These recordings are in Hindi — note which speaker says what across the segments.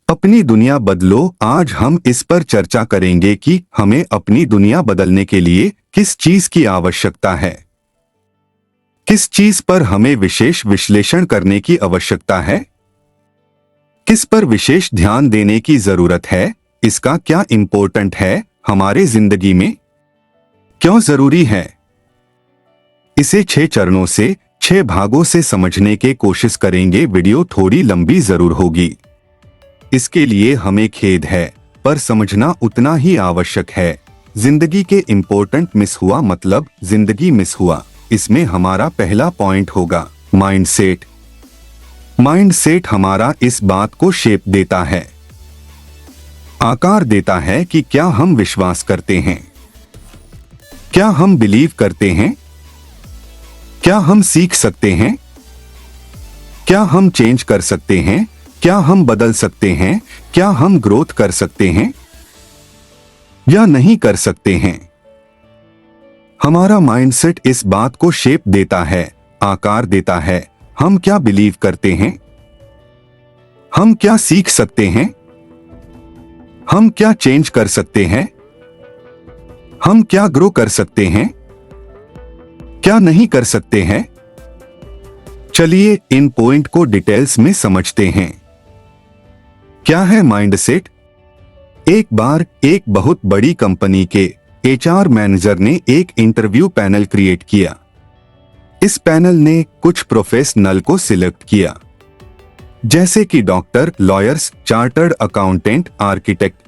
Speaker 1: अपनी दुनिया बदलो। आज हम इस पर चर्चा करेंगे कि हमें अपनी दुनिया बदलने के लिए किस चीज की आवश्यकता है, किस चीज पर हमें विशेष विश्लेषण करने की आवश्यकता है, किस पर विशेष ध्यान देने की जरूरत है, इसका क्या इंपॉर्टेंट है हमारे जिंदगी में, क्यों जरूरी है। इसे 6 चरणों से 6 भागों से समझने की कोशिश करेंगे। वीडियो थोड़ी लंबी जरूर होगी, इसके लिए हमें खेद है, पर समझना उतना ही आवश्यक है। जिंदगी के इंपॉर्टेंट मिस हुआ मतलब जिंदगी मिस हुआ। इसमें हमारा पहला पॉइंट होगा माइंडसेट। माइंडसेट हमारा इस बात को शेप देता है, आकार देता है कि क्या हम विश्वास करते हैं, क्या हम बिलीव करते हैं, क्या हम सीख सकते हैं, क्या हम चेंज कर सकते हैं, क्या हम बदल सकते हैं, क्या हम ग्रोथ कर सकते हैं या नहीं कर सकते हैं। हमारा माइंडसेट इस बात को शेप देता है, आकार देता है। हम क्या बिलीव करते हैं, हम क्या सीख सकते हैं, हम क्या चेंज कर सकते हैं, हम क्या ग्रो कर सकते हैं, क्या नहीं कर सकते हैं। चलिए इन पॉइंट को डिटेल्स में समझते हैं। क्या है माइंडसेट? एक बार एक बहुत बड़ी कंपनी के एचआर मैनेजर ने एक इंटरव्यू पैनल क्रिएट किया। इस पैनल ने कुछ प्रोफेशनल को सिलेक्ट किया, जैसे कि doctor, lawyers, chartered accountant, architect.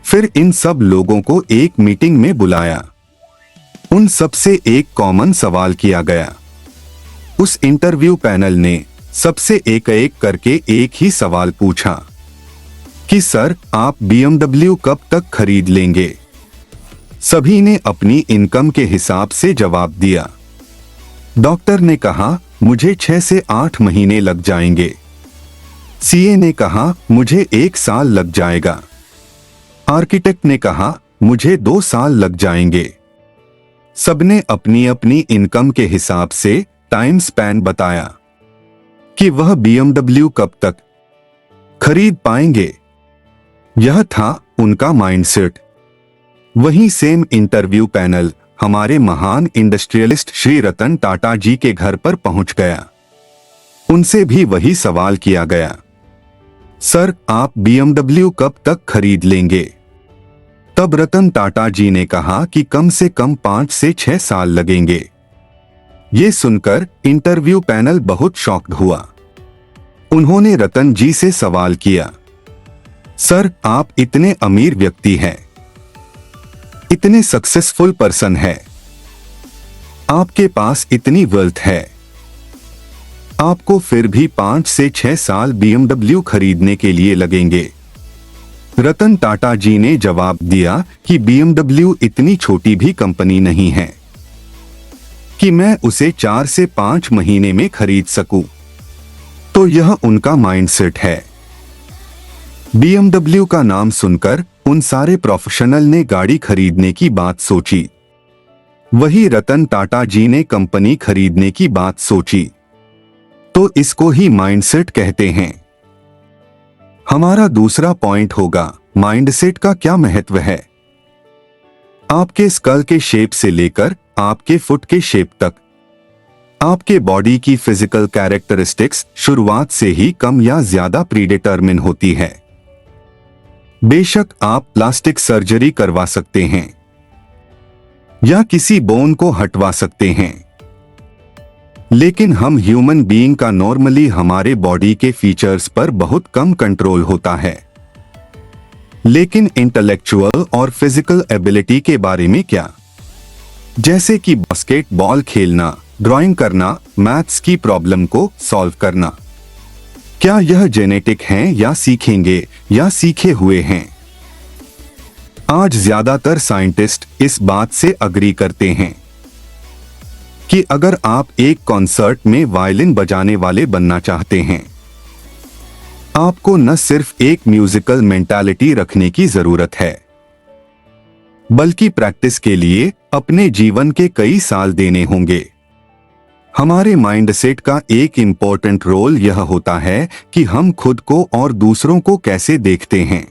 Speaker 1: फिर इन सब लोगों को एक मीटिंग में बुलाया। उन सबसे एक कॉमन सवाल किया गया। उस इंटरव्यू पैनल ने सबसे एक एक करके एक ही सवाल पूछा कि सर आप BMW कब तक खरीद लेंगे। सभी ने अपनी इनकम के हिसाब से जवाब दिया। डॉक्टर ने कहा मुझे 6 से 8 महीने लग जाएंगे। सीए ने कहा मुझे 1 साल लग जाएगा। आर्किटेक्ट ने कहा मुझे 2 साल लग जाएंगे। सबने अपनी अपनी इनकम के हिसाब से टाइम स्पैन बताया कि वह BMW कब तक खरीद पाएंगे। यह था उनका माइंडसेट। वहीं सेम इंटरव्यू पैनल हमारे महान इंडस्ट्रियलिस्ट श्री रतन टाटा जी के घर पर पहुंच गया। उनसे भी वही सवाल किया गया, सर आप BMW कब तक खरीद लेंगे। तब रतन टाटा जी ने कहा कि कम से कम 5 से 6 साल लगेंगे। ये सुनकर इंटरव्यू पैनल बहुत शॉक्ड हुआ। उन्होंने रतन जी से सवाल किया, सर आप इतने अमीर व्यक्ति हैं, इतने सक्सेसफुल पर्सन है, आपके पास इतनी वेल्थ है, आपको फिर भी 5 से 6 साल BMW खरीदने के लिए लगेंगे। रतन टाटा जी ने जवाब दिया कि BMW इतनी छोटी भी कंपनी नहीं है कि मैं उसे 4 से 5 महीने में खरीद सकूं। तो यह उनका माइंडसेट है। BMW का नाम सुनकर उन सारे प्रोफेशनल ने गाड़ी खरीदने की बात सोची। वही रतन टाटा जी ने कंपनी खरीदने की बात सोची। तो इसको ही माइंडसेट कहते हैं। हमारा दूसरा पॉइंट होगा माइंडसेट का क्या महत्व है। आपके स्कल के शेप से लेकर आपके फुट के शेप तक, आपके बॉडी की फिजिकल कैरेक्टरिस्टिक्स शुरुआत से ही कम या ज्यादा प्रीडिटरमिन होती है। बेशक आप प्लास्टिक सर्जरी करवा सकते हैं या किसी बोन को हटवा सकते हैं, लेकिन हम ह्यूमन बीइंग का नॉर्मली हमारे बॉडी के फीचर्स पर बहुत कम कंट्रोल होता है। लेकिन इंटेलेक्चुअल और फिजिकल एबिलिटी के बारे में क्या? जैसे कि बास्केटबॉल खेलना, ड्राइंग करना, मैथ्स की प्रॉब्लम को सॉल्व करना, क्या यह जेनेटिक हैं या सीखेंगे या सीखे हुए हैं? आज ज्यादातर साइंटिस्ट इस बात से अग्री करते हैं कि अगर आप एक कॉन्सर्ट में वायलिन बजाने वाले बनना चाहते हैं, आपको न सिर्फ एक म्यूजिकल मेंटालिटी रखने की जरूरत है, बल्कि प्रैक्टिस के लिए अपने जीवन के कई साल देने होंगे। हमारे माइंडसेट का एक इम्पोर्टेंट रोल यह होता है कि हम खुद को और दूसरों को कैसे देखते हैं।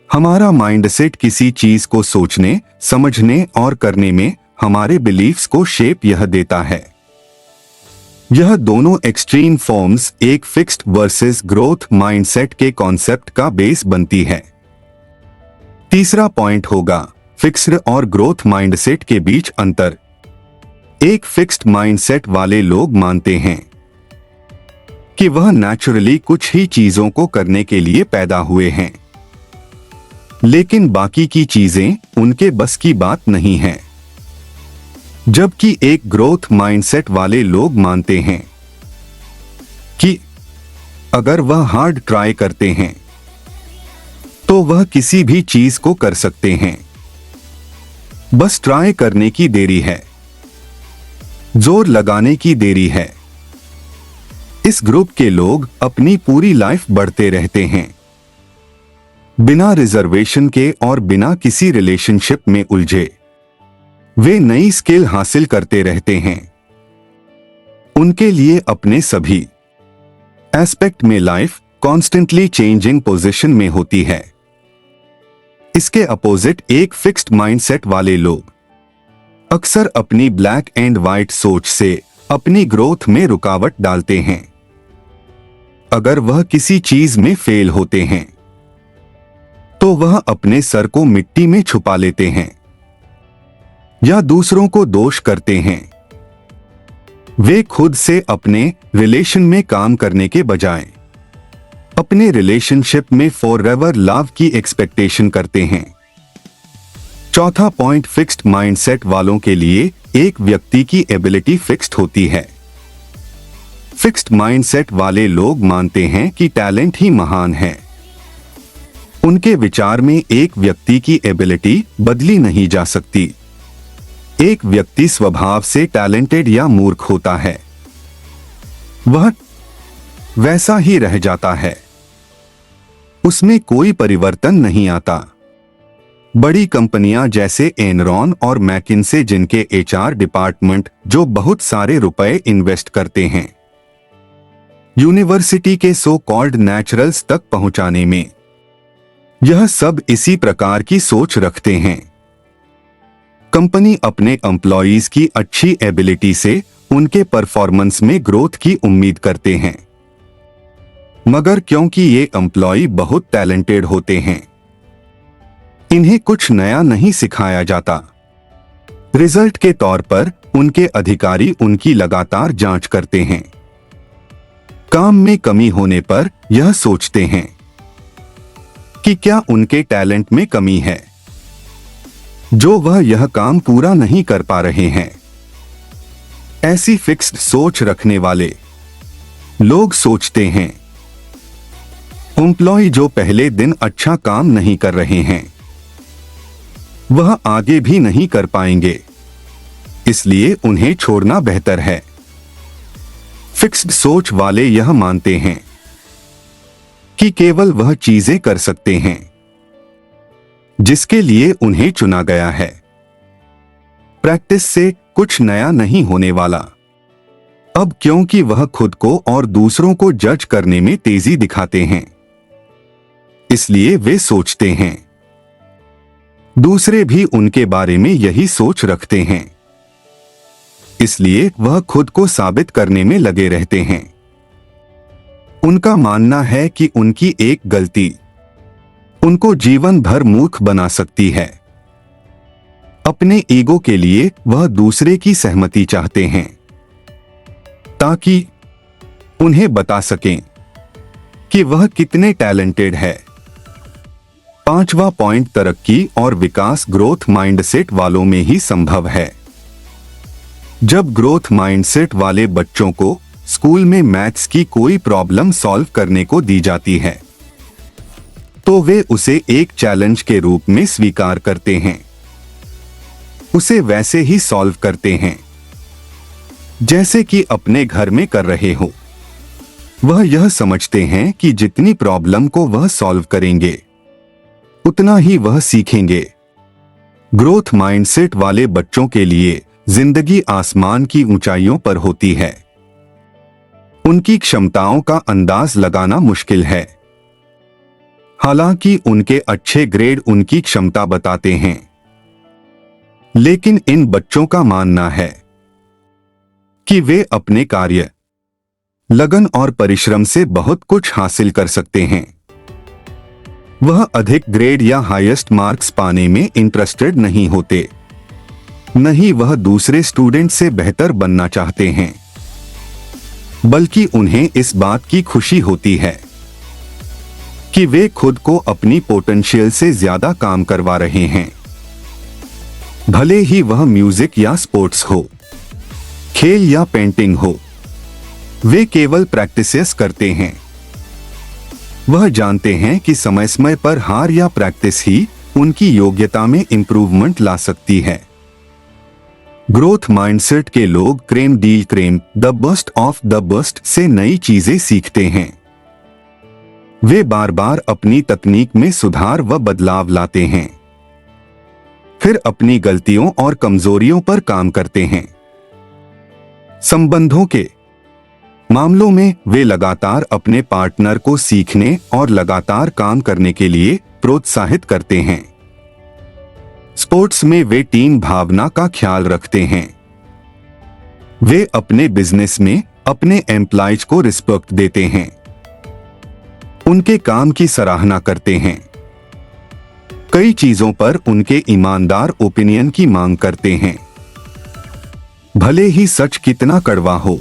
Speaker 1: हमारा माइंडसेट किसी चीज को सोचने, समझने और करने में हमारे बिलीफ्स को शेप यह देता है। यह दोनों एक्सट्रीम फॉर्म्स एक फिक्स्ड वर्सेस ग्रोथ माइंडसेट के कॉन्सेप्ट का बेस बनती है। तीसरा पॉइंट होगा फिक्स्ड और ग्रोथ माइंडसेट के बीच अंतर। एक फिक्स्ड माइंडसेट वाले लोग मानते हैं कि वह नेचुरली कुछ ही चीजों को करने के लिए पैदा हुए हैं, लेकिन बाकी की चीजें उनके बस की बात नहीं है। जबकि एक ग्रोथ माइंडसेट वाले लोग मानते हैं कि अगर वह हार्ड ट्राई करते हैं तो वह किसी भी चीज को कर सकते हैं, बस ट्राई करने की देरी है, जोर लगाने की देरी है। इस ग्रुप के लोग अपनी पूरी लाइफ बढ़ते रहते हैं, बिना रिजर्वेशन के और बिना किसी रिलेशनशिप में उलझे। वे नई स्किल हासिल करते रहते हैं। उनके लिए अपने सभी एस्पेक्ट में लाइफ कॉन्स्टेंटली चेंजिंग पोजीशन में होती है। इसके अपोजिट एक फिक्स्ड माइंडसेट वाले लोग अक्सर अपनी ब्लैक एंड व्हाइट सोच से अपनी ग्रोथ में रुकावट डालते हैं। अगर वह किसी चीज में फेल होते हैं तो वह अपने सर को मिट्टी में छुपा लेते हैं या दूसरों को दोष करते हैं। वे खुद से अपने रिलेशन में काम करने के बजाय अपने रिलेशनशिप में फॉरएवर लव की एक्सपेक्टेशन करते हैं। चौथा पॉइंट फिक्स्ड माइंडसेट वालों के लिए एक व्यक्ति की एबिलिटी फिक्स्ड होती है। फिक्स्ड माइंडसेट वाले लोग मानते हैं कि टैलेंट ही महान है। उनके विचार में एक व्यक्ति की एबिलिटी बदली नहीं जा सकती। एक व्यक्ति स्वभाव से टैलेंटेड या मूर्ख होता है, वह वैसा ही रह जाता है, उसमें कोई परिवर्तन नहीं आता। बड़ी कंपनियां जैसे एनरॉन और मैकिन्से, जिनके एचआर डिपार्टमेंट जो बहुत सारे रुपए इन्वेस्ट करते हैं यूनिवर्सिटी के सो कॉल्ड नेचुरल्स तक पहुंचाने में, यह सब इसी प्रकार की सोच रखते हैं। कंपनी अपने एम्प्लॉइज की अच्छी एबिलिटी से उनके परफॉर्मेंस में ग्रोथ की उम्मीद करते हैं, मगर क्योंकि ये एम्प्लॉय बहुत टैलेंटेड होते हैं, इन्हें कुछ नया नहीं सिखाया जाता। रिजल्ट के तौर पर उनके अधिकारी उनकी लगातार जांच करते हैं। काम में कमी होने पर यह सोचते हैं कि क्या उनके टैलेंट में कमी है जो वह यह काम पूरा नहीं कर पा रहे हैं। ऐसी फिक्स्ड सोच रखने वाले लोग सोचते हैं एम्प्लॉय जो पहले दिन अच्छा काम नहीं कर रहे हैं वह आगे भी नहीं कर पाएंगे, इसलिए उन्हें छोड़ना बेहतर है। फिक्स्ड सोच वाले यह मानते हैं कि केवल वह चीजें कर सकते हैं जिसके लिए उन्हें चुना गया है। प्रैक्टिस से कुछ नया नहीं होने वाला। अब क्योंकि वह खुद को और दूसरों को जज करने में तेजी दिखाते हैं, इसलिए वे सोचते हैं दूसरे भी उनके बारे में यही सोच रखते हैं, इसलिए वह खुद को साबित करने में लगे रहते हैं। उनका मानना है कि उनकी एक गलती उनको जीवन भर मूर्ख बना सकती है। अपने ईगो के लिए वह दूसरे की सहमति चाहते हैं ताकि उन्हें बता सकें कि वह कितने टैलेंटेड है। पांचवा पॉइंट तरक्की और विकास ग्रोथ माइंडसेट वालों में ही संभव है। जब ग्रोथ माइंडसेट वाले बच्चों को स्कूल में मैथ्स की कोई प्रॉब्लम सॉल्व करने को दी जाती है तो वे उसे एक चैलेंज के रूप में स्वीकार करते हैं, उसे वैसे ही सॉल्व करते हैं जैसे कि अपने घर में कर रहे हो। वह यह समझते हैं कि जितनी प्रॉब्लम को वह सॉल्व करेंगे उतना ही वह सीखेंगे। ग्रोथ माइंडसेट वाले बच्चों के लिए जिंदगी आसमान की ऊंचाइयों पर होती है। उनकी क्षमताओं का अंदाज लगाना मुश्किल है। हालांकि उनके अच्छे ग्रेड उनकी क्षमता बताते हैं, लेकिन इन बच्चों का मानना है कि वे अपने कार्य, लगन और परिश्रम से बहुत कुछ हासिल कर सकते हैं। वह अधिक ग्रेड या हाईएस्ट मार्क्स पाने में इंटरेस्टेड नहीं होते, न ही वह दूसरे स्टूडेंट से बेहतर बनना चाहते हैं, बल्कि उन्हें इस बात की खुशी होती है कि वे खुद को अपनी पोटेंशियल से ज्यादा काम करवा रहे हैं। भले ही वह म्यूजिक या स्पोर्ट्स हो, खेल या पेंटिंग हो, वे केवल प्रैक्टिसेस करते हैं। वह जानते हैं कि समय समय पर हार या प्रैक्टिस ही उनकी योग्यता में इंप्रूवमेंट ला सकती है। ग्रोथ माइंडसेट के लोग क्रेम डील क्रेम, the best of the best से नई चीजें सीखते हैं। वे बार बार अपनी तकनीक में सुधार व बदलाव लाते हैं, फिर अपनी गलतियों और कमजोरियों पर काम करते हैं। संबंधों के मामलों में वे लगातार अपने पार्टनर को सीखने और लगातार काम करने के लिए प्रोत्साहित करते हैं। स्पोर्ट्स में वे टीम भावना का ख्याल रखते हैं। वे अपने बिजनेस में अपने एम्प्लॉयज को रिस्पेक्ट देते हैं, उनके काम की सराहना करते हैं। कई चीजों पर उनके ईमानदार ओपिनियन की मांग करते हैं, भले ही सच कितना कड़वा हो।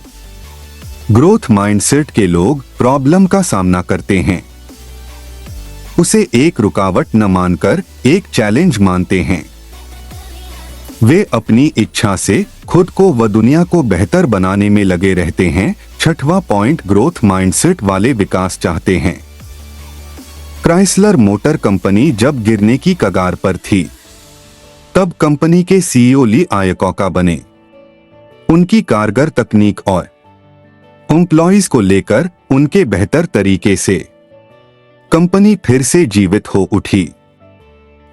Speaker 1: ग्रोथ माइंडसेट के लोग प्रॉब्लम का सामना करते हैं, उसे एक रुकावट न मानकर एक चैलेंज मानते हैं। वे अपनी इच्छा से खुद को व दुनिया को बेहतर बनाने में लगे रहते हैं। छठवां पॉइंट, ग्रोथ माइंडसेट वाले विकास चाहते हैं। क्राइसलर मोटर कंपनी जब गिरने की कगार पर थी, तब कंपनी के सीईओ ली आयकोका बने। उनकी कारगर तकनीक और एम्प्लॉइज को लेकर उनके बेहतर तरीके से कंपनी फिर से जीवित हो उठी,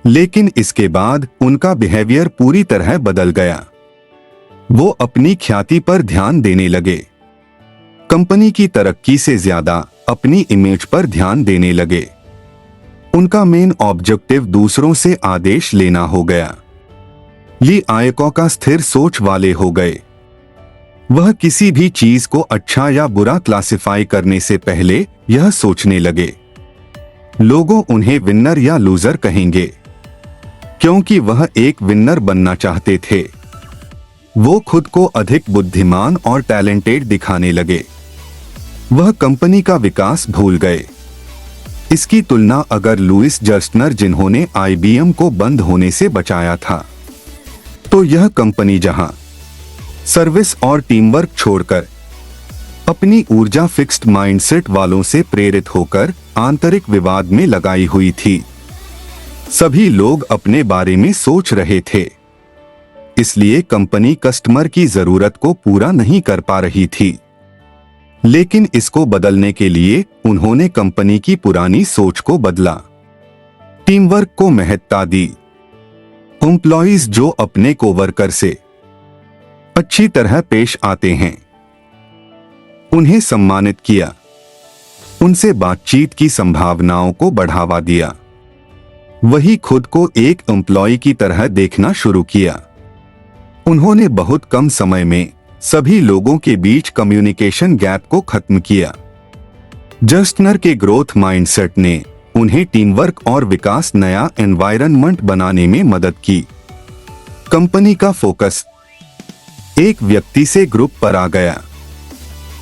Speaker 1: लेकिन इसके बाद उनका बिहेवियर पूरी तरह बदल गया। वो अपनी ख्याति पर ध्यान देने लगे, कंपनी की तरक्की से ज्यादा अपनी इमेज पर ध्यान देने लगे। उनका मेन ऑब्जेक्टिव दूसरों से आदेश लेना हो गया। ली आयकोका स्थिर सोच वाले हो गए। वह किसी भी चीज को अच्छा या बुरा क्लासिफाई करने से पहले यह सोचने लगे, लोगों उन्हें विनर या लूजर कहेंगे, क्योंकि वह एक विनर बनना चाहते थे। वो खुद को अधिक बुद्धिमान और टैलेंटेड दिखाने लगे। वह कंपनी का विकास भूल गए। इसकी तुलना अगर लुइस जर्स्टनर, जिन्होंने आईबीएम को बंद होने से बचाया था, तो यह कंपनी जहां सर्विस और टीम वर्क छोड़कर अपनी ऊर्जा फिक्स्ड माइंडसेट वालों से प्रेरित होकर आंतरिक विवाद में लगाई हुई थी। सभी लोग अपने बारे में सोच रहे थे, इसलिए कंपनी कस्टमर की जरूरत को पूरा नहीं कर पा रही थी। लेकिन इसको बदलने के लिए उन्होंने कंपनी की पुरानी सोच को बदला, टीम वर्क को महत्ता दी, एम्प्लॉइज जो अपने कोवर्कर से अच्छी तरह पेश आते हैं उन्हें सम्मानित किया, उनसे बातचीत की संभावनाओं को बढ़ावा दिया। वही खुद को एक एम्प्लॉय की तरह देखना शुरू किया। उन्होंने बहुत कम समय में सभी लोगों के बीच कम्युनिकेशन गैप को खत्म किया। जर्स्टनर के ग्रोथ माइंडसेट ने उन्हें टीम वर्क और विकास नया एनवायरनमेंट बनाने में मदद की। कंपनी का फोकस एक व्यक्ति से ग्रुप पर आ गया।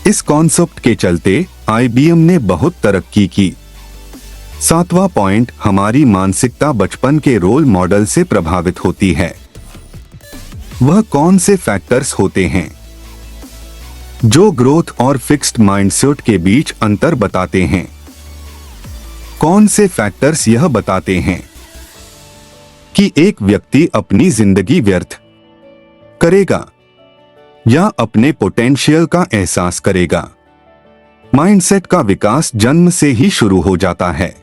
Speaker 1: इस कॉन्सेप्ट के चलते आईबीएम ने बहुत तरक्की की। सातवां पॉइंट, हमारी मानसिकता बचपन के रोल मॉडल से प्रभावित होती है। वह कौन से फैक्टर्स होते हैं जो ग्रोथ और फिक्स्ड माइंडसेट के बीच अंतर बताते हैं? कौन से फैक्टर्स यह बताते हैं कि एक व्यक्ति अपनी जिंदगी व्यर्थ करेगा या अपने पोटेंशियल का एहसास करेगा? माइंडसेट का विकास जन्म से ही शुरू हो जाता है।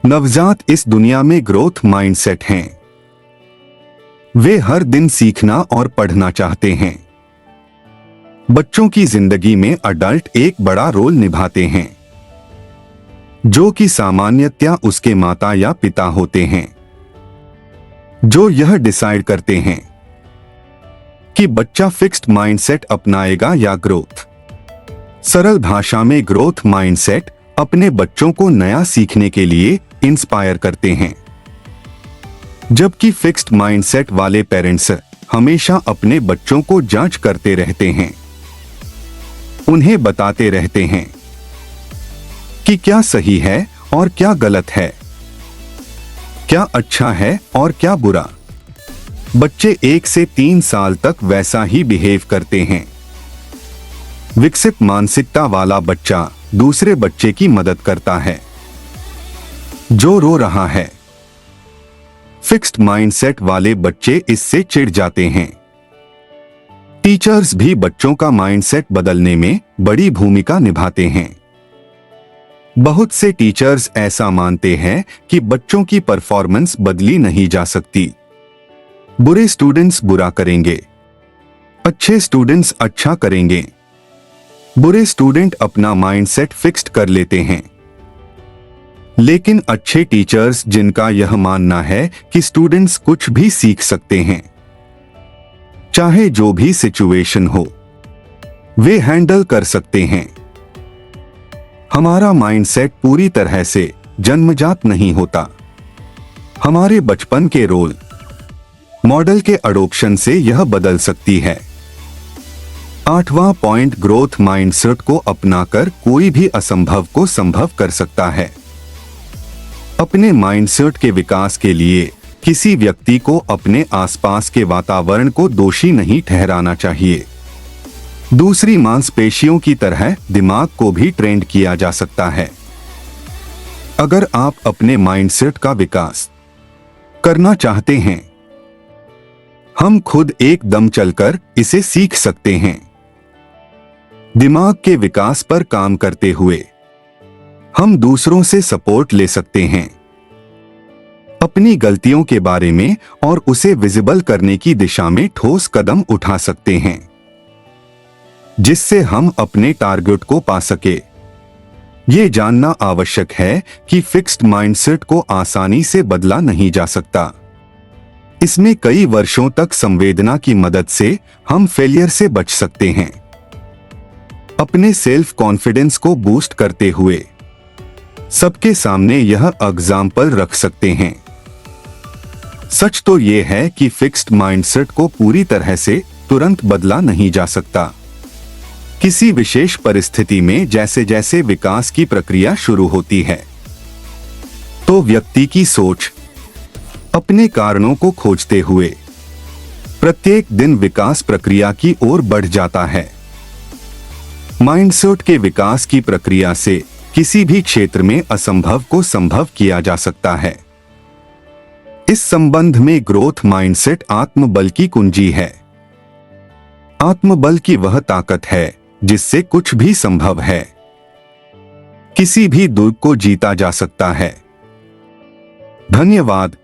Speaker 1: नवजात इस दुनिया में ग्रोथ माइंडसेट हैं। वे हर दिन सीखना और पढ़ना चाहते हैं। बच्चों की जिंदगी में अडल्ट एक बड़ा रोल निभाते हैं, जो कि सामान्यतया उसके माता या पिता होते हैं, जो यह डिसाइड करते हैं कि बच्चा फिक्स्ड माइंडसेट अपनाएगा या ग्रोथ। सरल भाषा में ग्रोथ माइंडसेट अपने बच्चों को नया सीखने के लिए इंस्पायर करते हैं, जबकि फिक्स्ड माइंडसेट वाले पेरेंट्स हमेशा अपने बच्चों को जांच करते रहते हैं, उन्हें बताते रहते हैं कि क्या सही है और क्या गलत है, क्या अच्छा है और क्या बुरा। बच्चे 1 से 3 साल तक वैसा ही बिहेव करते हैं। विकसित मानसिकता वाला बच्चा दूसरे बच्चे की मदद करता है जो रो रहा है। फिक्स्ड माइंडसेट वाले बच्चे इससे चिढ़ जाते हैं। टीचर्स भी बच्चों का माइंडसेट बदलने में बड़ी भूमिका निभाते हैं। बहुत से टीचर्स ऐसा मानते हैं कि बच्चों की परफॉर्मेंस बदली नहीं जा सकती। बुरे स्टूडेंट्स बुरा करेंगे, अच्छे स्टूडेंट्स अच्छा करेंगे। बुरे स्टूडेंट अपना माइंडसेट फिक्स्ड कर लेते हैं, लेकिन अच्छे टीचर्स जिनका यह मानना है कि स्टूडेंट्स कुछ भी सीख सकते हैं, चाहे जो भी सिचुएशन हो, वे हैंडल कर सकते हैं। हमारा माइंडसेट पूरी तरह से जन्मजात नहीं होता। हमारे बचपन के रोल मॉडल के अडॉप्शन से यह बदल सकती है। 8वां पॉइंट, ग्रोथ माइंडसेट को अपनाकर कोई भी असंभव को संभव कर सकता है। अपने माइंडसेट के विकास के लिए किसी व्यक्ति को अपने आसपास के वातावरण को दोषी नहीं ठहराना चाहिए। दूसरी मांसपेशियों की तरह दिमाग को भी ट्रेन किया जा सकता है। अगर आप अपने माइंडसेट का विकास करना चाहते हैं, हम खुद एक दम चलकर इसे सीख सकते हैं। दिमाग के विकास पर काम करते हुए हम दूसरों से सपोर्ट ले सकते हैं। अपनी गलतियों के बारे में और उसे विजिबल करने की दिशा में ठोस कदम उठा सकते हैं, जिससे हम अपने टारगेट को पा सके। ये जानना आवश्यक है कि फिक्स्ड माइंडसेट को आसानी से बदला नहीं जा सकता। इसमें कई वर्षों तक संवेदना की मदद से हम फेलियर से बच सकते हैं। अपने सेल्फ कॉन्फिडेंस को बूस्ट करते हुए सबके सामने यह एग्जाम्पल रख सकते हैं। सच तो यह है कि फिक्स्ड माइंडसेट को पूरी तरह से तुरंत बदला नहीं जा सकता। किसी विशेष परिस्थिति में जैसे जैसे विकास की प्रक्रिया शुरू होती है, तो व्यक्ति की सोच अपने कारणों को खोजते हुए प्रत्येक दिन विकास प्रक्रिया की ओर बढ़ जाता है। माइंडसेट के विकास की प्रक्रिया से किसी भी क्षेत्र में असंभव को संभव किया जा सकता है। इस संबंध में ग्रोथ माइंडसेट आत्मबल की कुंजी है। आत्मबल की वह ताकत है जिससे कुछ भी संभव है। किसी भी दुर्ग को जीता जा सकता है। धन्यवाद।